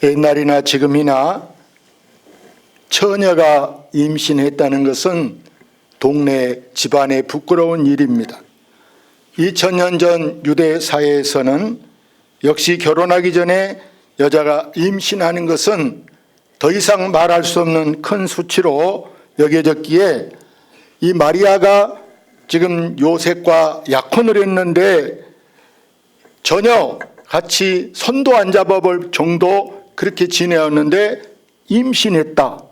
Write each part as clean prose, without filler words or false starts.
옛날이나 지금이나 처녀가 임신했다는 것은 동네 집안의 부끄러운 일입니다. 2000년 전 유대 사회에서는 역시 결혼하기 전에 여자가 임신하는 것은 더 이상 말할 수 없는 큰 수치로 여겨졌기에 이 마리아가 지금 요셉과 약혼을 했는데 전혀 같이 손도 안 잡아볼 정도 그렇게 지내었는데 임신했다.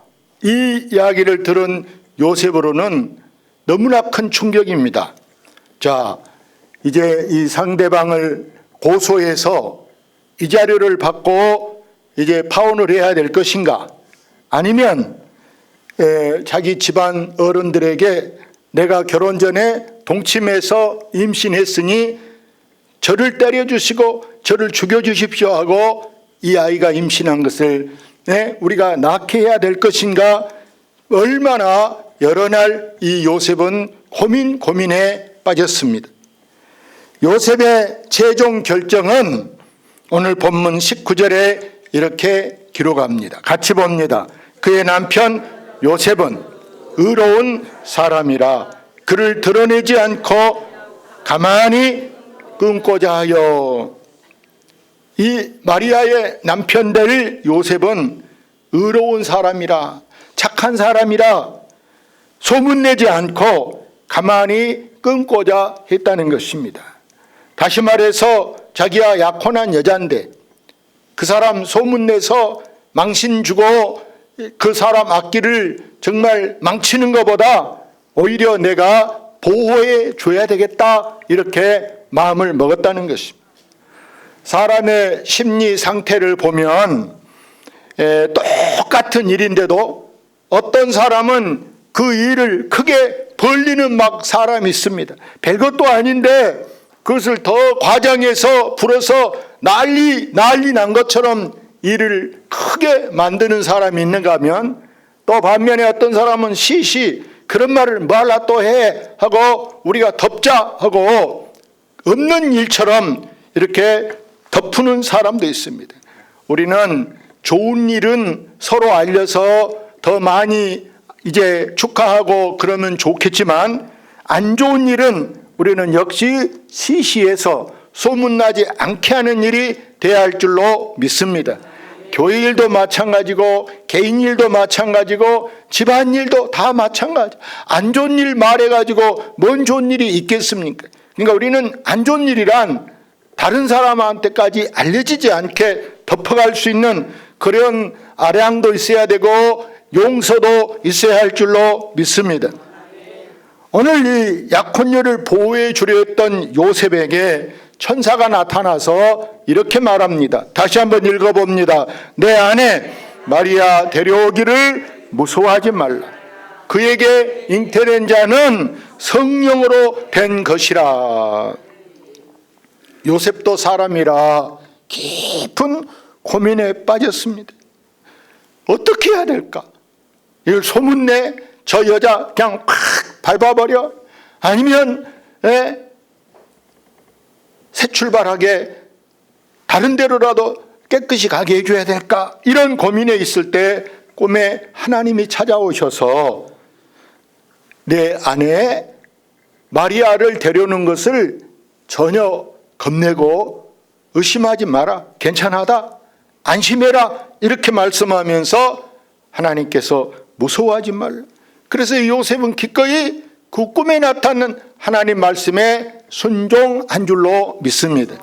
이 이야기를 들은 요셉으로는 너무나 큰 충격입니다. 자, 이제 이 상대방을 고소해서 이 자료를 받고 이제 파혼을 해야 될 것인가? 아니면 자기 집안 어른들에게 내가 결혼 전에 동침해서 임신했으니 저를 때려주시고 저를 죽여주십시오 하고 이 아이가 임신한 것을 우리가 낳게 해야 될 것인가? 얼마나 여러 날 이 요셉은 고민에 빠졌습니다. 요셉의 최종 결정은 오늘 본문 19절에 이렇게 기록합니다. 같이 봅니다. 그의 남편 요셉은 의로운 사람이라 그를 드러내지 않고 가만히 끊고자 하여. 이 마리아의 남편 될 요셉은 의로운 사람이라, 착한 사람이라 소문내지 않고 가만히 끊고자 했다는 것입니다. 다시 말해서 자기가 약혼한 여자인데 그 사람 소문내서 망신 주고 그 사람 앞길을 정말 망치는 것보다 오히려 내가 보호해 줘야 되겠다 이렇게 마음을 먹었다는 것입니다. 사람의 심리 상태를 보면 똑같은 일인데도 어떤 사람은 그 일을 크게 벌리는 막 사람이 있습니다. 별것도 아닌데 그것을 더 과장해서 불어서 난리 난 것처럼 일을 크게 만드는 사람이 있는가 하면, 또 반면에 어떤 사람은 시시 그런 말을 말라 또 해 하고 우리가 덮자 하고 없는 일처럼 이렇게 덮는 사람도 있습니다. 우리는 좋은 일은 서로 알려서 더 많이 이제 축하하고 그러면 좋겠지만, 안 좋은 일은 우리는 역시 시시해서 소문나지 않게 하는 일이 돼야 할 줄로 믿습니다. 교회 일도 마찬가지고 개인 일도 마찬가지고 집안 일도 다 마찬가지. 안 좋은 일 말해가지고 뭔 좋은 일이 있겠습니까? 그러니까 우리는 안 좋은 일이란 다른 사람한테까지 알려지지 않게 덮어갈 수 있는 그런 아량도 있어야 되고 용서도 있어야 할 줄로 믿습니다. 오늘 이 약혼녀를 보호해 주려 했던 요셉에게 천사가 나타나서 이렇게 말합니다. 다시 한번 읽어봅니다. 내 아내 마리아 데려오기를 무서워하지 말라. 그에게 잉태된 자는 성령으로 된 것이라. 요셉도 사람이라 깊은 고민에 빠졌습니다. 어떻게 해야 될까? 이걸 소문내? 저 여자 그냥 팍 밟아버려? 아니면 새 출발하게 다른 데로라도 깨끗이 가게 해줘야 될까? 이런 고민에 있을 때 꿈에 하나님이 찾아오셔서 내 아내 마리아를 데려오는 것을 전혀 겁내고 의심하지 마라. 괜찮하다. 안심해라. 이렇게 말씀하면서 하나님께서 무서워하지 말라. 그래서 요셉은 기꺼이 그 꿈에 나타나는 하나님 말씀에 순종한 줄로 믿습니다.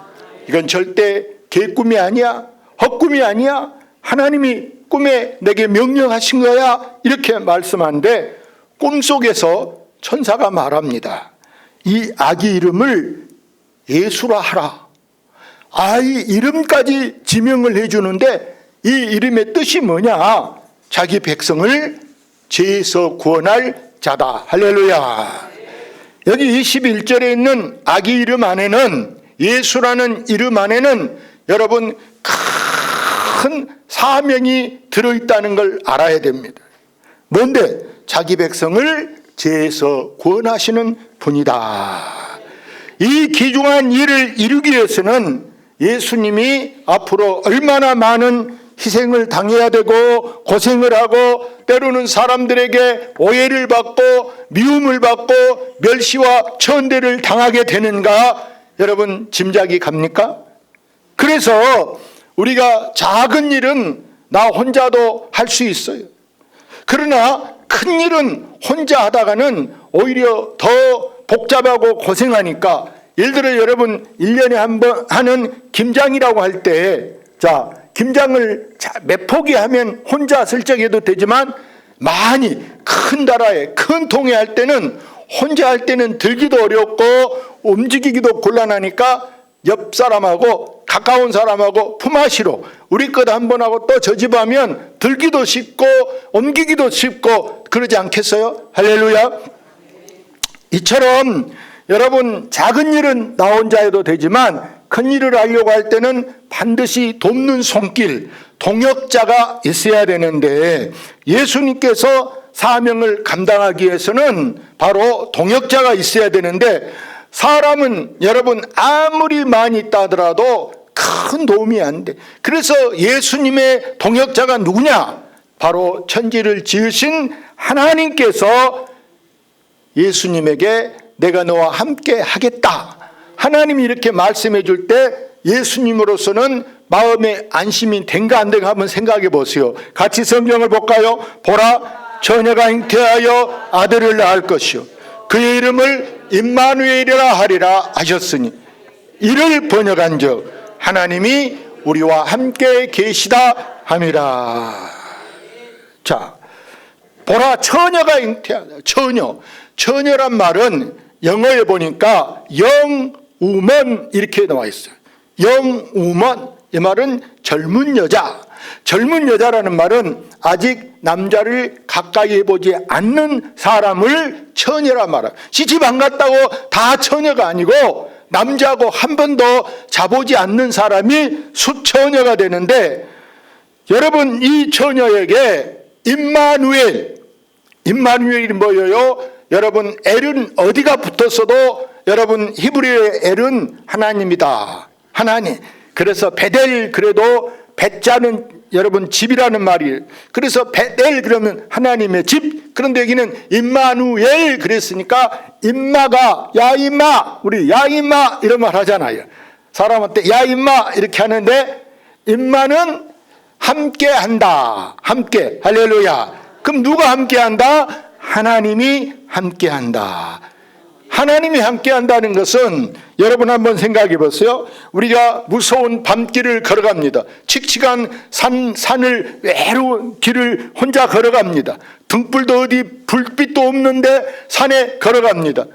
이건 절대 개꿈이 아니야. 헛꿈이 아니야. 하나님이 꿈에 내게 명령하신 거야. 이렇게 말씀하는데 꿈속에서 천사가 말합니다. 이 아기 이름을 예수라 하라. 아이 이름까지 지명을 해주는데 이 이름의 뜻이 뭐냐? 자기 백성을 죄에서 구원할 자다. 할렐루야. 여기 21절에 있는 아기 이름 안에는, 예수라는 이름 안에는 여러분 큰 사명이 들어있다는 걸 알아야 됩니다. 뭔데? 자기 백성을 죄에서 구원하시는 분이다. 이 귀중한 일을 이루기 위해서는 예수님이 앞으로 얼마나 많은 희생을 당해야 되고 고생을 하고 때로는 사람들에게 오해를 받고 미움을 받고 멸시와 천대를 당하게 되는가? 여러분 짐작이 갑니까? 그래서 우리가 작은 일은 나 혼자도 할 수 있어요. 그러나 큰 일은 혼자 하다가는 오히려 더 복잡하고 고생하니까, 예를 들어 여러분 1년에 한 번 하는 김장이라고 할 때, 자, 김장을 몇 포기 하면 혼자 설정해도 되지만 많이 큰 나라에 큰 통에 할 때는 혼자 할 때는 들기도 어렵고 움직이기도 곤란하니까 옆 사람하고 가까운 사람하고 품앗이로 우리 것 한 번 하고 또 저 집 하면 들기도 쉽고 옮기기도 쉽고 그러지 않겠어요? 할렐루야. 이처럼 여러분 작은 일은 나 혼자 해도 되지만 큰 일을 하려고 할 때는 반드시 돕는 손길, 동역자가 있어야 되는데, 예수님께서 사명을 감당하기 위해서는 바로 동역자가 있어야 되는데, 사람은 여러분 아무리 많이 있다 하더라도 큰 도움이 안 돼. 그래서 예수님의 동역자가 누구냐? 바로 천지를 지으신 하나님께서 예수님에게 내가 너와 함께 하겠다, 하나님이 이렇게 말씀해 줄 때 예수님으로서는 마음에 안심이 된가 안 된가 한번 생각해 보세요. 같이 성경을 볼까요? 보라, 처녀가 잉태하여 아들을 낳을 것이요 그의 이름을 임마누엘이라 하리라 하셨으니, 이를 번역한 적 하나님이 우리와 함께 계시다 함이라. 자, 보라, 처녀가 잉태하다. 처녀란 말은 영어에 보니까 영우먼 이렇게 나와 있어요. 영우먼, 이 말은 젊은 여자. 젊은 여자라는 말은 아직 남자를 가까이 해보지 않는 사람을 처녀라 말해요. 시집 안 갔다고 다 처녀가 아니고 남자하고 한 번도 자보지 않는 사람이 수처녀가 되는데, 여러분 이 처녀에게 임마누엘이 뭐예요? 여러분 엘은 어디가 붙었어도 여러분 히브리어의 엘은 하나님이다. 하나님. 그래서 베델, 그래도 베자는 여러분 집이라는 말이에요. 그래서 베델 그러면 하나님의 집. 그런데 여기는 임마누엘 그랬으니까 임마가 야 임마, 우리 야 임마 이런 말 하잖아요. 사람한테 야 임마 이렇게 하는데, 임마는 함께 한다. 함께. 할렐루야. 그럼 누가 함께 한다? 하나님이 함께 한다. 하나님이 함께 한다는 것은 여러분 한번 생각해 보세요. 우리가 무서운 밤길을 걸어갑니다. 칙칙한 산을 외로운 길을 혼자 걸어갑니다. 등불도 어디 불빛도 없는데 산에 걸어갑니다.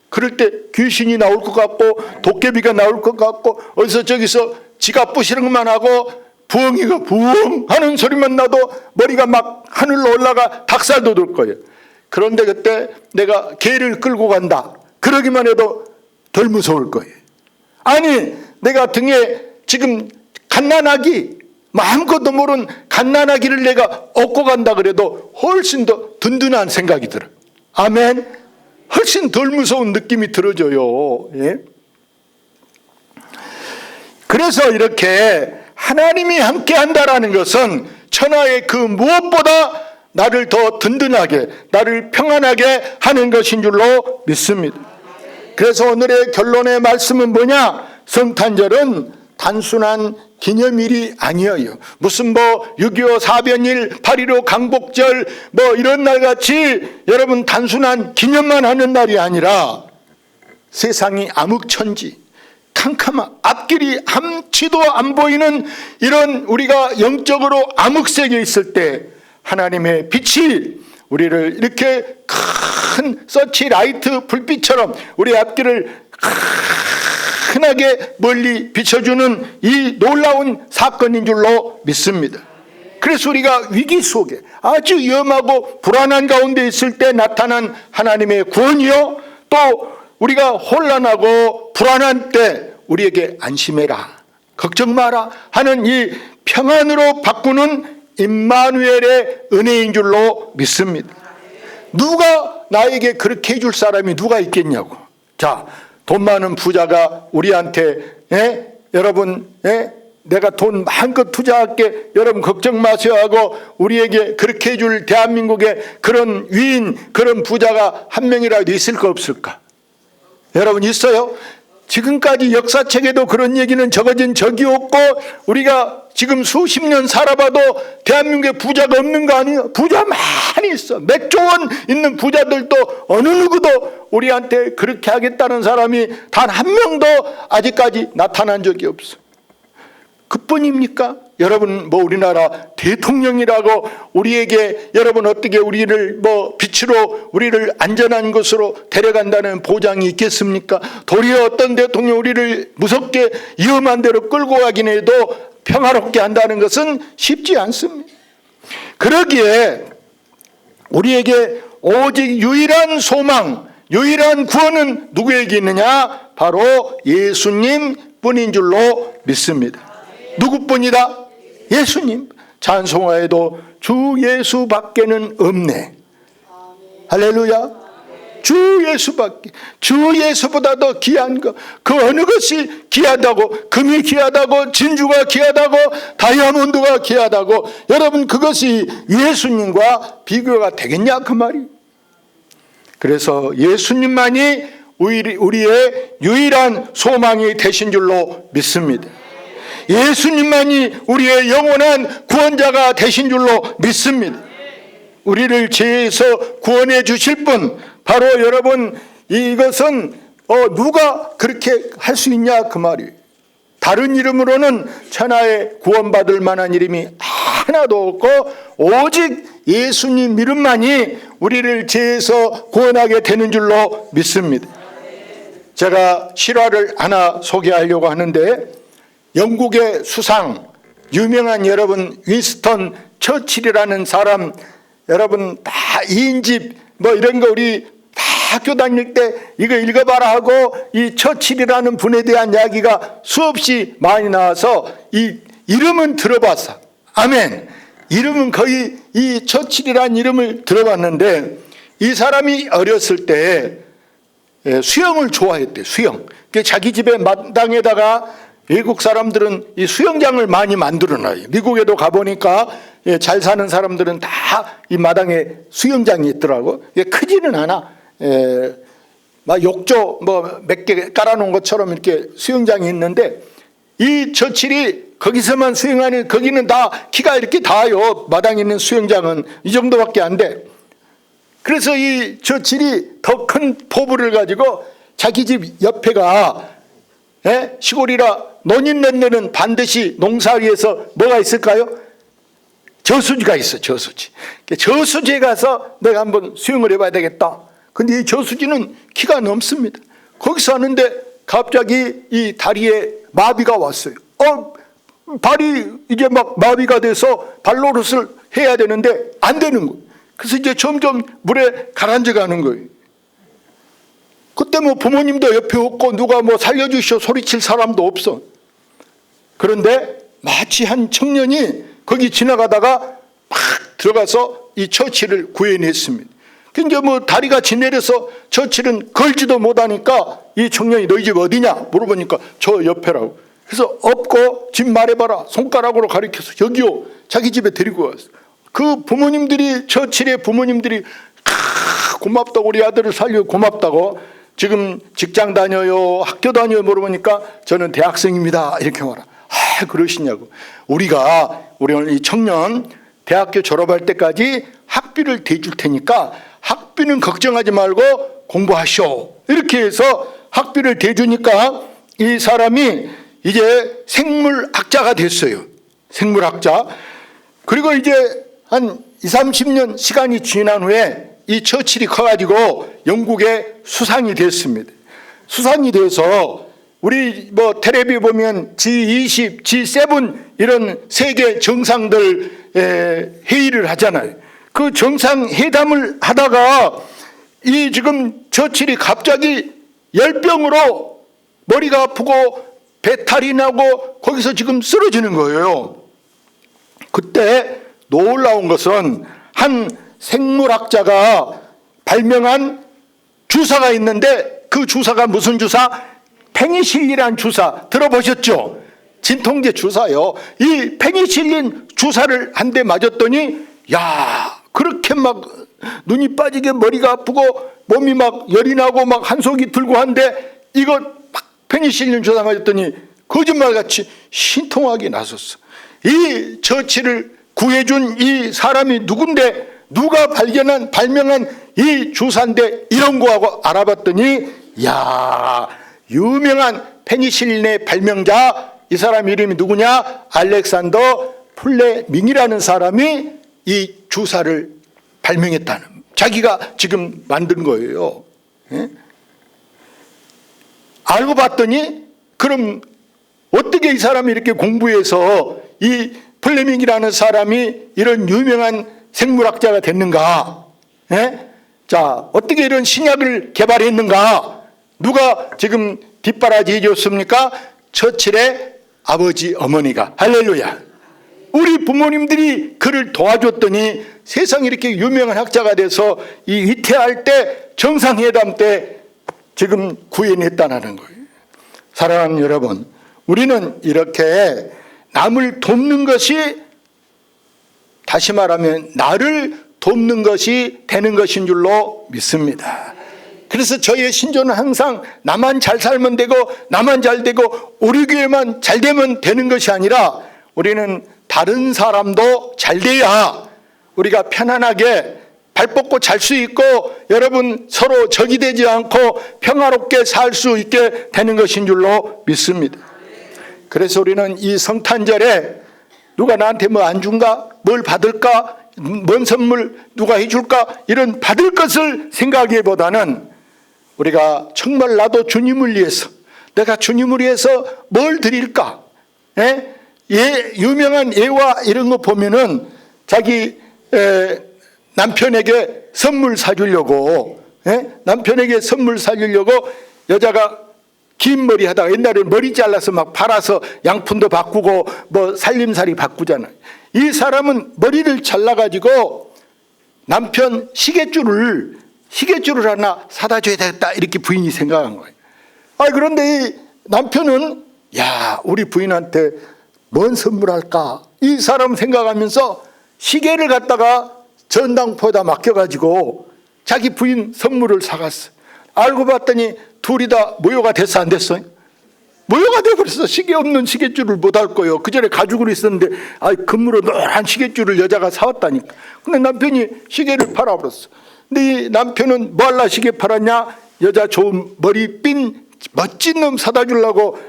그럴 때 귀신이 나올 것 같고 도깨비가 나올 것 같고 어디서 저기서 지가 부시는 것만 하고 부엉이가 부엉 하는 소리만 나도 머리가 막 하늘로 올라가 닭살도 돋을 거예요. 그런데 그때 내가 개를 끌고 간다, 그러기만 해도 덜 무서울 거예요. 아니 내가 등에 지금 갓난아기, 아무것도 모르는 갓난아기를 내가 업고 간다 그래도 훨씬 더 든든한 생각이 들어요. 아멘. 훨씬 덜 무서운 느낌이 들어져요. 예? 그래서 이렇게 하나님이 함께 한다라는 것은 천하의 그 무엇보다 나를 더 든든하게, 나를 평안하게 하는 것인 줄로 믿습니다. 그래서 오늘의 결론의 말씀은 뭐냐? 성탄절은 단순한 기념일이 아니에요. 무슨 6.25 사변일, 8.15 강복절 이런 날 같이 여러분 단순한 기념만 하는 날이 아니라, 세상이 암흑천지, 캄캄한 앞길이 한치도 안 보이는 이런 우리가 영적으로 암흑색에 있을 때 하나님의 빛이 우리를 이렇게 큰 서치라이트 불빛처럼 우리 앞길을 흔하게 멀리 비춰주는 이 놀라운 사건인 줄로 믿습니다. 그래서 우리가 위기 속에 아주 위험하고 불안한 가운데 있을 때 나타난 하나님의 구원이요, 또 우리가 혼란하고 불안한 때 우리에게 안심해라, 걱정 마라 하는 이 평안으로 바꾸는 임마누엘의 은혜인 줄로 믿습니다. 누가 나에게 그렇게 해줄 사람이 누가 있겠냐고. 자, 돈 많은 부자가 우리한테 여러분 내가 돈 마음껏 투자할게, 여러분 걱정 마세요 하고 우리에게 그렇게 해줄 대한민국의 그런 위인, 그런 부자가 한 명이라도 있을까 없을까? 여러분 있어요? 지금까지 역사책에도 그런 얘기는 적어진 적이 없고, 우리가 지금 수십 년 살아봐도 대한민국에 부자가 없는 거 아니에요? 부자 많이 있어. 몇 조 원 있는 부자들도 어느 누구도 우리한테 그렇게 하겠다는 사람이 단 한 명도 아직까지 나타난 적이 없어. 그뿐입니까? 여러분 뭐 우리나라 대통령이라고 우리에게 여러분 어떻게 우리를 뭐 빛으로 우리를 안전한 곳으로 데려간다는 보장이 있겠습니까? 도리어 어떤 대통령 우리를 무섭게 위험한 데로 끌고 가긴 해도 평화롭게 한다는 것은 쉽지 않습니다. 그러기에 우리에게 오직 유일한 소망, 유일한 구원은 누구에게 있느냐? 바로 예수님 뿐인 줄로 믿습니다. 누구뿐이다? 예수님. 찬송화에도 주 예수밖에는 없네. 할렐루야. 주 예수밖에, 주 예수보다도 귀한 것, 그 어느 것이 귀하다고, 금이 귀하다고, 진주가 귀하다고, 다이아몬드가 귀하다고, 여러분 그것이 예수님과 비교가 되겠냐 그 말이. 그래서 예수님만이 우리의 유일한 소망이 되신 줄로 믿습니다. 예수님만이 우리의 영원한 구원자가 되신 줄로 믿습니다. 우리를 죄에서 구원해 주실 분, 바로 여러분 이것은 누가 그렇게 할 수 있냐 그 말이에요. 다른 이름으로는 천하에 구원받을 만한 이름이 하나도 없고 오직 예수님 이름만이 우리를 죄에서 구원하게 되는 줄로 믿습니다. 제가 실화를 하나 소개하려고 하는데, 영국의 수상, 유명한 여러분 윈스턴 처칠이라는 사람, 여러분 다 2인집 뭐 이런 거 우리 다 학교 다닐 때 이거 읽어봐라 하고, 이 처칠이라는 분에 대한 이야기가 수없이 많이 나와서 이 이름은 들어봤어. 아멘. 이름은 거의 이 처칠이라는 이름을 들어봤는데, 이 사람이 어렸을 때 수영을 좋아했대. 수영. 자기 집에 마당에다가 외국 사람들은 이 수영장을 많이 만들어놔요. 미국에도 가보니까 잘 사는 사람들은 다 이 마당에 수영장이 있더라고. 크지는 않아. 막 욕조 뭐 몇 개 깔아놓은 것처럼 이렇게 수영장이 있는데, 이 처칠이 거기서만 수영하니 거기는 다 키가 이렇게 닿아요. 마당에 있는 수영장은 이 정도밖에 안 돼. 그래서 이 처칠이 더 큰 포부를 가지고 자기 집 옆에가 시골이라 논 있는 데는 반드시 농사 위에서 뭐가 있을까요? 저수지가 있어. 저수지. 저수지에 가서 내가 한번 수영을 해봐야 되겠다. 근데 이 저수지는 키가 넘습니다. 거기서 하는데 갑자기 이 다리에 마비가 왔어요. 발이 이제 막 마비가 돼서 발노릇을 해야 되는데 안 되는 거예요. 그래서 이제 점점 물에 가라앉아 가는 거예요. 그때 뭐 부모님도 옆에 없고 누가 뭐 살려주시오 소리칠 사람도 없어. 그런데 마치 한 청년이 거기 지나가다가 막 들어가서 이 처치를 구해냈습니다. 근데 뭐 다리가 지내려서 처치는 걸지도 못하니까 이 청년이 너희 집 어디냐 물어보니까 저 옆에라고. 그래서 없고 집 말해봐라 손가락으로 가리켜서 여기요. 자기 집에 데리고 왔어. 그 부모님들이, 처칠의 부모님들이 고맙다고, 우리 아들을 살려 고맙다고, 지금 직장 다녀요 학교 다녀요 물어보니까 저는 대학생입니다 이렇게 말하. 그러시냐고. 우리 오늘 이 청년 대학교 졸업할 때까지 학비를 대줄 테니까 학비는 걱정하지 말고 공부하시오. 이렇게 해서 학비를 대주니까 이 사람이 이제 생물학자가 됐어요. 생물학자. 그리고 이제 한 20-30년 시간이 지난 후에 이 처칠이 커가지고 영국의 수상이 됐습니다. 수상이 돼서 우리 뭐 텔레비 보면 G20, G7 이런 세계 정상들 회의를 하잖아요. 그 정상회담을 하다가 이 지금 처칠이 갑자기 열병으로 머리가 아프고 배탈이 나고 거기서 지금 쓰러지는 거예요. 그때 놀라운 것은 한 생물학자가 발명한 주사가 있는데, 그 주사가 무슨 주사? 페니실린이라는 주사 들어보셨죠? 진통제 주사요. 이 페니실린 주사를 한 대 맞았더니 야, 그렇게 막 눈이 빠지게 머리가 아프고 몸이 막 열이 나고 막 한속이 들고 한데 이거 막 페니실린 주사 맞았더니 거짓말같이 신통하게 나섰어. 이 처치를 구해준 이 사람이 누군데, 누가 발명한 이 주사인데 이런 거하고 알아봤더니 야, 유명한 페니실린의 발명자, 이 사람 이름이 누구냐? 알렉산더 플레밍이라는 사람이 이 주사를 발명했다는, 자기가 지금 만든 거예요. 예? 알고 봤더니 그럼 어떻게 이 사람이 이렇게 공부해서 이 플레밍이라는 사람이 이런 유명한 생물학자가 됐는가? 예? 자, 어떻게 이런 신약을 개발했는가? 누가 지금 뒷바라지 해줬습니까? 처칠의 아버지 어머니가. 할렐루야. 우리 부모님들이 그를 도와줬더니 세상에 이렇게 유명한 학자가 돼서 이 위태할 때, 정상회담 때 지금 구해냈다는 거예요. 사랑하는 여러분, 우리는 이렇게 남을 돕는 것이, 다시 말하면 나를 돕는 것이 되는 것인 줄로 믿습니다. 그래서 저희의 신조는 항상 나만 잘 살면 되고, 나만 잘 되고, 우리 교회만 잘 되면 되는 것이 아니라 우리는 다른 사람도 잘 돼야 우리가 편안하게 발 뻗고 잘 수 있고, 여러분 서로 적이 되지 않고 평화롭게 살 수 있게 되는 것인 줄로 믿습니다. 그래서 우리는 이 성탄절에 누가 나한테 뭐 안 준가? 뭘 받을까? 뭔 선물 누가 해줄까? 이런 받을 것을 생각하기보다는 우리가 정말 나도 주님을 위해서, 내가 주님을 위해서 뭘 드릴까? 유명한 예화 이런 거 보면은 자기 남편에게 선물 사주려고, 남편에게 선물 사주려고 여자가 긴 머리 하다가, 옛날에 머리 잘라서 막 팔아서 양푼도 바꾸고 뭐 살림살이 바꾸잖아요. 이 사람은 머리를 잘라가지고 남편 시계줄을 하나 사다 줘야 되겠다, 이렇게 부인이 생각한 거예요. 그런데 이 남편은 야, 우리 부인한테 뭔 선물할까? 이 사람 생각하면서 시계를 갖다가 전당포에다 맡겨가지고 자기 부인 선물을 사갔어. 알고 봤더니 둘이 다 모효가 됐어, 안 됐어요? 모효가 돼버렸어. 시계 없는 시계줄을 못 할 거예요. 그 전에 가죽으로 있었는데 금으로 노란 시계줄을 여자가 사왔다니까. 근데 남편이 시계를 팔아버렸어. 근데 이 남편은 뭐 할라 시계 팔았냐? 여자 좋은 머리 핀 멋진 놈 사다 주려고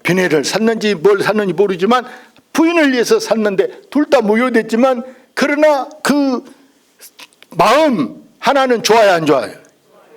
비닐을 샀는지 뭘 샀는지 모르지만 부인을 위해서 샀는데 둘 다 모효됐지만, 그러나 그 마음 하나는 좋아요, 안 좋아요?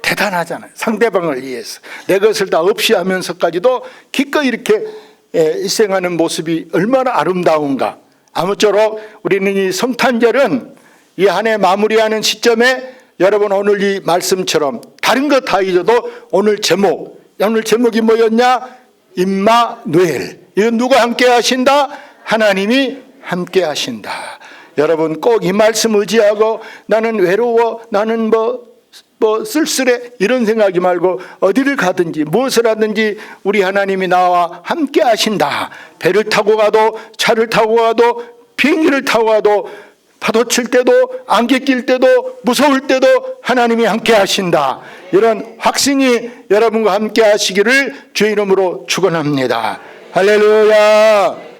대단하잖아요. 상대방을 위해서 내 것을 다 없이 하면서까지도 기꺼이 이렇게 희생하는 모습이 얼마나 아름다운가. 아무쪼록 우리는 이 성탄절은 이 한 해 마무리하는 시점에 여러분 오늘 이 말씀처럼 다른 거 다 잊어도 오늘 제목이 뭐였냐? 임마누엘. 이건 누가 함께 하신다? 하나님이 함께 하신다. 여러분 꼭 이 말씀 의지하고 나는 외로워, 나는 뭐 쓸쓸해, 이런 생각하지 말고 어디를 가든지 무엇을 하든지 우리 하나님이 나와 함께 하신다. 배를 타고 가도, 차를 타고 가도, 비행기를 타고 가도, 파도 칠 때도, 안개 낄 때도, 무서울 때도 하나님이 함께 하신다. 이런 확신이 여러분과 함께 하시기를 주의 이름으로 축원합니다. 할렐루야.